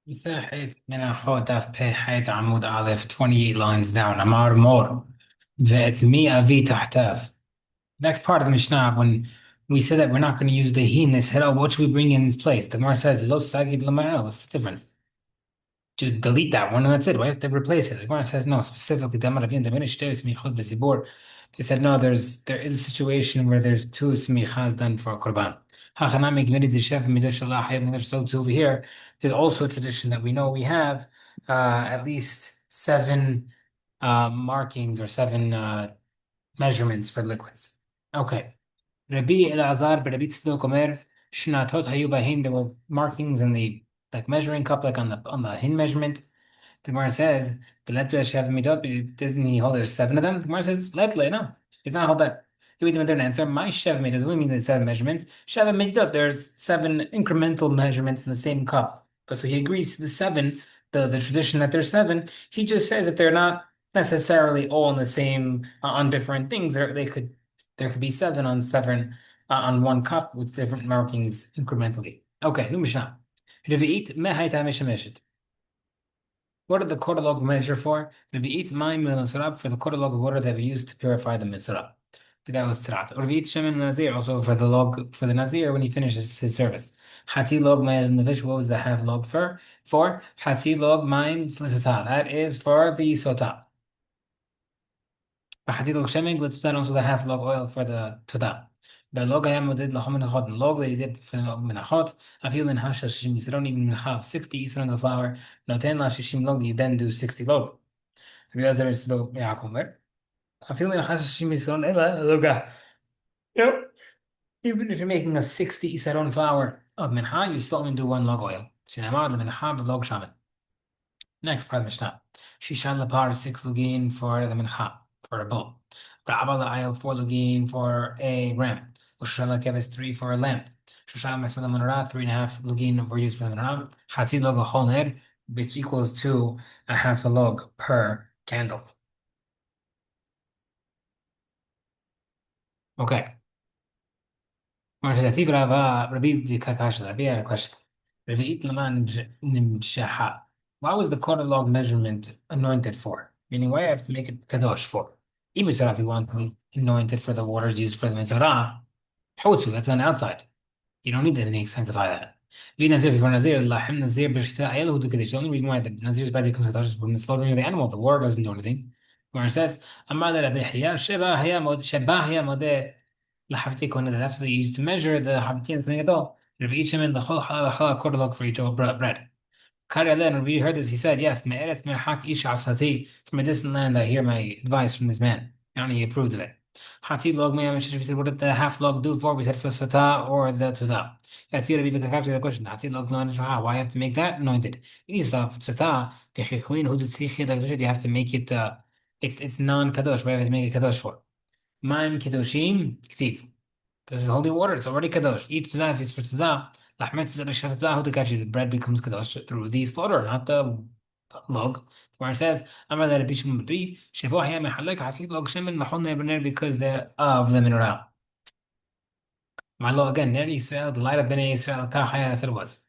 مساحة Menahot Daf حيث عمود ألف 28 lines down أمار مور وات 100 في تحتاف. Next part of the Mishnah, when we said that we're not going to use the he, they said, oh, what should we bring in its place? The Gemara says, Lo sagid l'ma'el. What's the difference? Just delete that one and that's it. Why have to replace it? The Gemara says, no, specifically, they said, no, there is a situation where there's two smichas done for a korban. So over here, there's also a tradition that we know we have at least seven markings or seven measurements for liquids. Okay. Rabbi Elazar, but Rabbi Tzadok Omer, Shnatot hayu bahin. There were markings in the like measuring cup, like on the hin measurement. The Gemara says, "But let us have midot." Doesn't he hold there's seven of them? The Gemara says, "Let no, it's not hold that." You would an answer. My shev midot. What do you mean there's seven measurements? Shev midot. There's seven incremental measurements in the same cup. But so he agrees to the seven, the tradition that there's seven. He just says that they're not necessarily all in the same on different things. There could be seven on one cup with different markings incrementally. Okay, new Mishnah. Revi'it mehaita mishameshet. What did the quarter log measure for? Revi'it mayim le'masurab, for the quarter log of water that we used to purify the mitzvah. The guy was tzrat. Revi'it shemen nazir, also for the log for the nazir when he finishes his service. Hati log mayim nevish, what was the half log for? Hati log mayim l'sotah. That is for the sotah. Hati log shemen l'totah, also the half log oil for the totah. باللوج هي مدد لخم منخot. The log that he did for menachot, I feel in hasha shishim. You don't even have 60 Eastern of flour. No 10 la shishim log. You then do 60 log. Because there is log yakumer. I feel in hasha shishim Yisrael ela loga. Yep. Even if you're making a 60 Eastern flour of mencha, you still only do one log oil. Shinamar the mencha log shaman. Next part of Mishnah. Shishan lapar 6 lugin for the mincha, for a bull. Ra'aba la'ayel 4 lugin for a ram. Ushana keves 3 for a lamb. Shushan masala menorah 3.5 lugin were used for the menorah. Hatzi log a whole ner, which equals to a half a log per candle. Okay. Rabbi had a question. Why was the quarter log measurement anointed for? Meaning, why do I have to make it kadosh for? Even if you want to be anointed for the waters used for the mitzvah, that's on the outside. You don't need to sanctify that. Nazir before Nazir, Lahim Nazir B'Shita Ayel Hu Dukedesh. The only reason why the Nazir's body becomes kadosh is when slaughtering the animal. The water doesn't do anything. Where it says, Amar Rabbi Hiya Sheba Hiya Mod Sheba Hiya Modeh Lahavti Konada. That's what they use to measure the Havti and Gadol. Rabbi Ichamin the whole Halal quarter log for each bread. Karelen, when we heard this, he said, yes, Me'eretz Merhak Ish Asati, from a distant land, I hear my advice from this man. And he approved of it. Hati log we said, what did the half log do for? We said for Sotah or the Tudah. Yati Rabbi Kakavchi, the question, Hati log no why have to make that anointed? It is Sotah, Bechichuin, who did you have to make it, it's non-Kadosh, why have to make it Kadosh for? Maim Kedoshim, Ktiv. This is holy water, it's already Kadosh. Eat Tudah if it's for Tudah. The bread becomes kadosh through the slaughter, not the log. Where it says, "Amar that Bishum be Shebo Hayam Halek Hatzit Log Shemin Mahon Nebener," because they're of the menorah. My law again, Ner Yisrael, the light of Bnei Yisrael, Kachaya, that's what it was.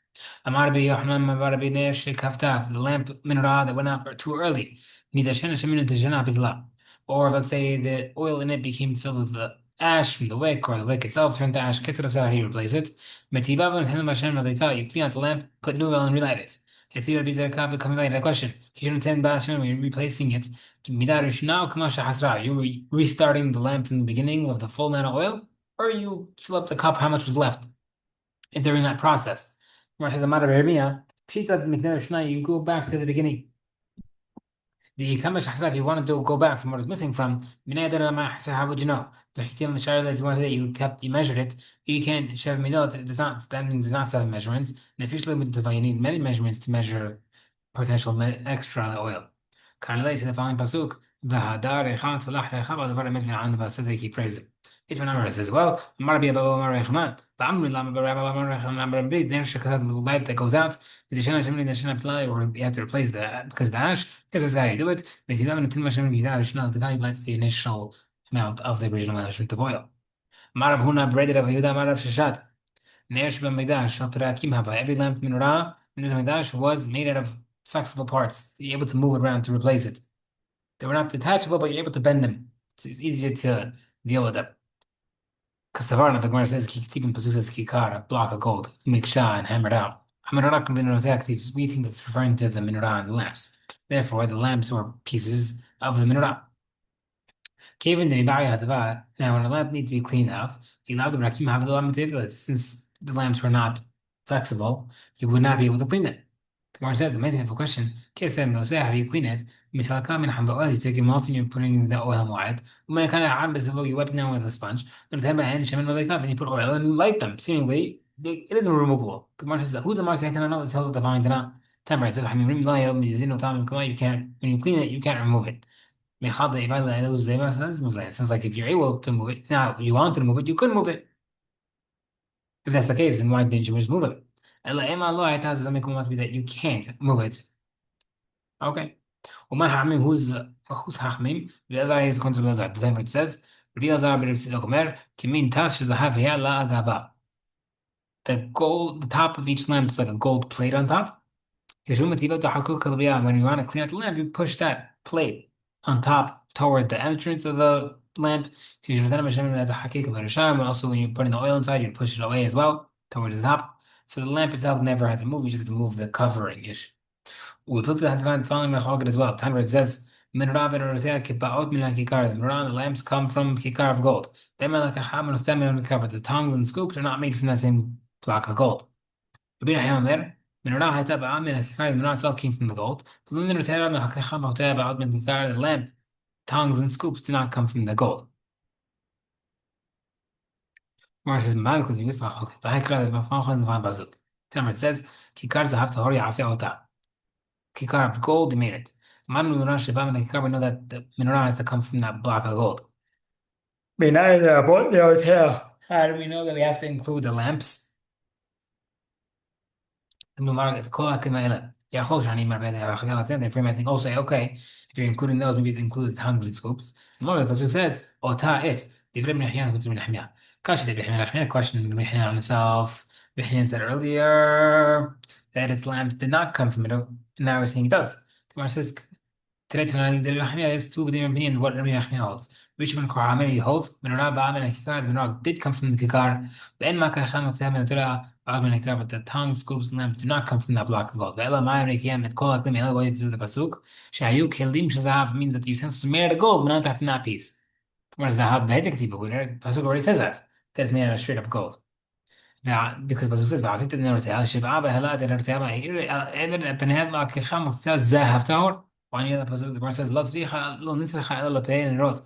Amar Bi Yohanan Mavar Bi Ner Shekaftaf, the lamp menorah that went out too early. Nidashena Shemin Tejana Bidla. Or let's say the oil in it became filled with the ash from the wick, or the wick itself turned to ash. Ketzerasah, he replace it. Metibav and Henem Hashem Malika, you clean out the lamp, put new oil and relight it. Etzira Bizarka, coming back to that question. Kishun Ten Bashan, when you're replacing it, Midarish now Kamasha Hasra, you're restarting the lamp from the beginning with the full amount of oil, or you fill up the cup how much was left during that process. Where it says a matter of you go back to the beginning. The Kamash Hasra, if you wanted to go back from what is missing from, how would you know? If you wanted to you measured it, you can't Shev Midot, that means there's not seven measurements. And if you're limited to you need many measurements to measure potential extra oil. Karnalei said the following pasuk, V'hadar echan tzalach recha b'adavar emet min an v'asadek, he praised it. Each one Amar says, well, Amar bi Abba Amar Rechman, v'amri lama b'Rabba Amar Rechman Amar b'Big, there's the light that goes out, the Shana Shemini, the Shana P'lai, or you have to replace that because the ash, because that's how you do it. V'tivam and Tim Hashem Yidar Shana, the guy lights the initial amount of the original measurement of oil. Marav Huna bread of Yehuda Marav Shashat. Ne'esh b'Mikdash shel perakim hava. Every lamp menorah The Beit HaMikdash was made out of flexible parts. You're able to move it around to replace it. They were not detachable, but you're able to bend them. So it's easier to deal with them. Because Tavarna, the Gemara says, Kiktiv Pasuk says Kikar, a block of gold, Miksha, and hammered out. Hamarana Kavinotaktiv, we think that's referring to the menorah and the lamps. Therefore, the lamps were pieces of the menorah. Kevin de Hatava, now when a lamp needs to be cleaned out, he allowed the Rakim have the lamp since the lamps were not flexible, you would not be able to clean them. The Gemara says, amazing a question. Kesem no how do you clean it? Misalka min hamba oil, you take him off and you're putting the oil mu'ad. Uma kana an bezavo, you wipe them down with a sponge. Then you put oil and light them. Seemingly, it isn't removable. The Gemara says, who the market know it tells the divine Tana. Temper, it says, you can't, when you clean it, you can't remove it. Since like if you're able to move it, now you want to move it, you could move it. If that's the case, then why didn't you just move it? It must be that you can't move it. Okay. ومن حامim who's حامim Elazar is contra Elazar. The same it says Rabbi Elazar ben Tzidok Omer kimin tas shezahav hiya la agava. The top of each lamp is like a gold plate on top. When you want to clean out the lamp, you push that plate on top toward the entrance of the lamp. And also, when you're putting the oil inside, you push it away as well towards the top. So the lamp itself never had to move, you just have to move the covering ish. We put the following mechaged as well. Time where it says, Menorah the menorah and the lamps come from kikar of gold. But the tongues and scoops are not made from that same block of gold. Menorah itself came from the gold. The lamp, tongues, and scoops did not come from the gold. It says, Kikar of gold, they made it. We know that the menorah has to come from that block of gold. How do we know that we have to include the lamps? Therefore, I think also, okay, if you're including those, maybe include the tongues and scoops. The more the Pasuk says, Ota it. Question on himself. Bihyan said earlier that its lamps did not come from it. Now we're saying it does. The Gemara says, today, tonight, there's two different opinions what Rabbi Nachman holds. Which one Kohameh holds? Menorah Ba'am and Kikar. The menorah did come from the Kikar. But the tongue, scoops, and lamp do not come from that block of gold. What you to do the pasuk? Shayu kelim shazav means that the utensils are made out of gold, but not from that piece. Whereas zahav behedek the pasuk already says that it's made out of straight up gold. Because pasuk says v'asit nerotea shiv'a behala nerotea ba'ir penehem ma'akecham muktzah zahav tahor. One year the pasuk the verse says lo tzricha lo nitzricha ela lepein and rot.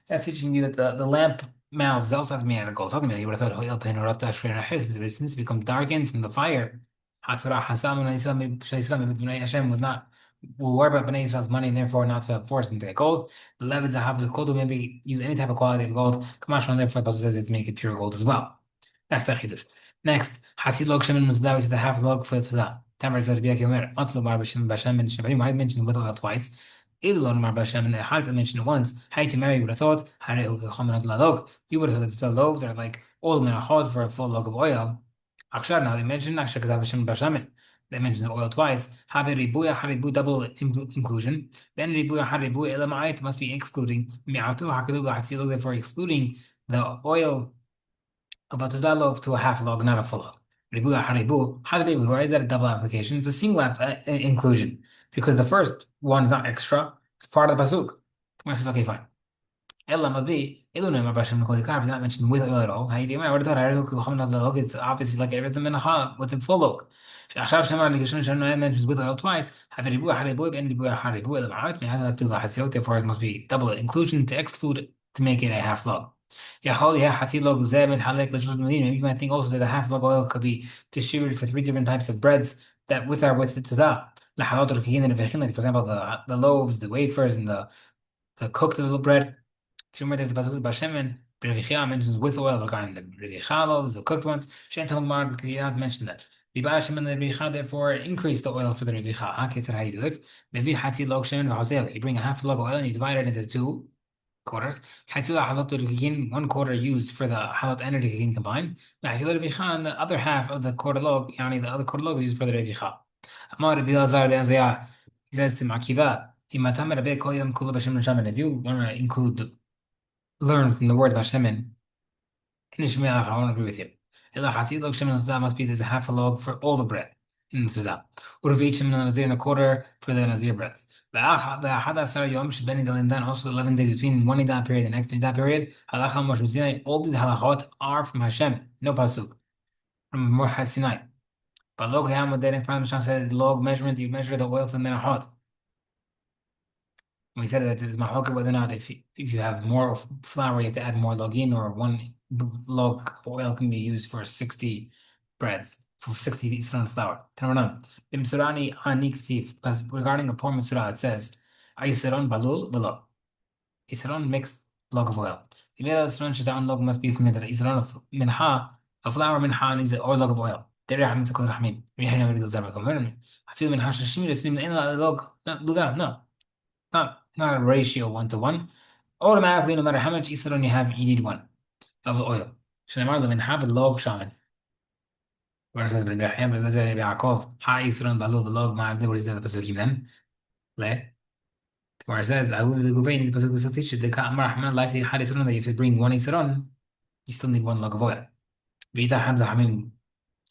That's teaching you that the lamp mouths also have to be made out of gold. Something that you would have thought oil paint or rot since it become darkened from the fire. Hatzorah Hasam and Hashem was not will worry about Bnei Israel's money and therefore not to force them to get gold. The Levites that have the gold will maybe use any type of quality of gold. Kamash from therefore the Pasuk says to make it pure gold as well. That's the chidush. Next, Hasid log shemen mutzadah, we said the half log for the tzadah. Tamar says Rabbi Akiva, Atlu bar b'shem b'shem and Shabbat. You might mention with oil twice. Idlon mar b'shem and Hard mentioned it once. How to marry? You would have thought. You would have thought that the loaves are like all menachot for a full log of oil. Akshar now they mentioned Akshar because b'shem b'shem. They mentioned the oil twice. Have ribuya haribu double inclusion. Then ribuya haribu elamait must be excluding. Mi'atu hakadu b'hatzilog therefore excluding the oil about a loaf to a half log, not a full log. Ribu haribu, haribu, why is that a double application? It's a single inclusion because the first one is not extra; it's part of the pasuk. I says, okay, fine. Ella must be Ilunum Abashim Kolikar is not mentioned with oil at all. I would have thought it's obviously like everything in a with the full log. Shashav Shamar Likashon mentions with oil twice. Have ribu haribu and ribu haribu elamait. We have to lahasiot, therefore it must be double inclusion to exclude to make it a half log. Maybe you might think also that the half log oil could be distributed for three different types of breads that with the that. For example, the loaves, the wafers, and the cooked little bread. Remember the pasuk Bashemen, Revichia mentions with oil regarding the Revichia loaves, the cooked ones. Shentel Mar Kiyaz mentioned that. Ribashim and the Revichia therefore increase the oil for the Revichia. Okay, so how you do it? Mevi Hati log shemen. You bring a half log of oil and you divide it into two quarters. One quarter used for the halot and the combined. And the other half of the quarter log, the other quarter log is used for the revicha. Amar Rabbi Elazar ben Zayah. He says to Makiva, "Imatam Rabbi Kol Yom Kula B'Shem Neshaman." If you want to learn from the word Bashemin, in Ishmael, I won't agree with you. Ilachatzi log shemen l'sudah must be there's a half a log for all the bread in the sudah. Urveit shemen l'nazir and a quarter for the nazir breads. Ve'achad asar yom shebeni dalindan, also 11 days between one nidah period and the next nidah period. Halacha Moshe Sinai. All these halachot are from Hashem, no pasuk from Moshe Sinai. But log hayam, the next part of the Mishnah said log measurement. You measure the oil from the menahot. We said that it's mahloka whether or not if you have more flour, you have to add more login, or one log of oil can be used for 60 breads, for 60 Isran flour. Tanaram. Bimsurani ani katif. Regarding a poor mitzvah, it says, Aisaron balul below. Isran mixed log of oil. The middle Isran shaitan log must be from the Isran of minha, a flour minha needs or log of oil. Derech mitzvah rahmim. Rihana mitzvah zaber. I feel minha shashim yisnim in log, not luga, no. Not a ratio 1 to 1. Automatically, no matter how much Isaron you have, you need one of the oil. Shneimar leminha log shaman. Where it says Ben Yahya ben Elazar ben Yaakov, ha Isaron balu v'log ma'avle. What is the pasukim then? Le. Where it says, I will go the pasuk will teach you the Ka'amar Rahman likely had Isaron that if you bring one Isaron, you still need one log of oil. V'ita had the hamim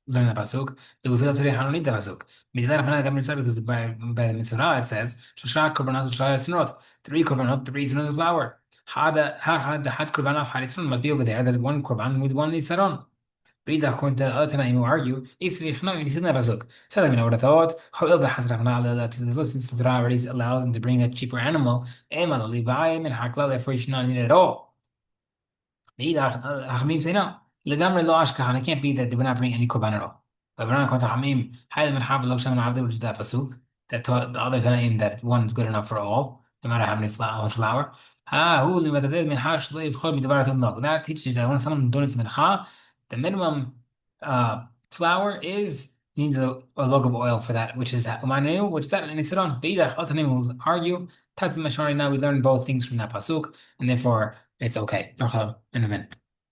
learn the pasuk. The Gufila today I don't need the pasuk. Mitzvah Rahman got mitzvah because by the mitzvah it says Shosha korbanot Shosha Sinot, 3 korbanot, 3 sinot of flour. Had korbanot had Isron must be over there. That one korban with one Isaron. Bida according to the other Tanaim who argue Isrich no, you see the pasuk. So let me know what I thought. However, the Hazrach to the since the Torah already allows them to bring a cheaper animal. Emal Levi and Hakla, therefore you should not need it at all. Hachamim say no. Legamre lo ashkachan. It can't be that they would not bring any korban at all. But we're not going to Hachamim. Hayel ben Hav lo shem avde, which is that pasuk that taught the other Tanaim that one is good enough for all, no matter how much flour. That teaches that when someone donates mincha, the minimum flour needs a log of oil for that, which is umanu, which is that, and it's on. Beidach, other Tanaim will argue. Tatim Mashari. Now we learn both things from that pasuk, and therefore it's okay. In a minute.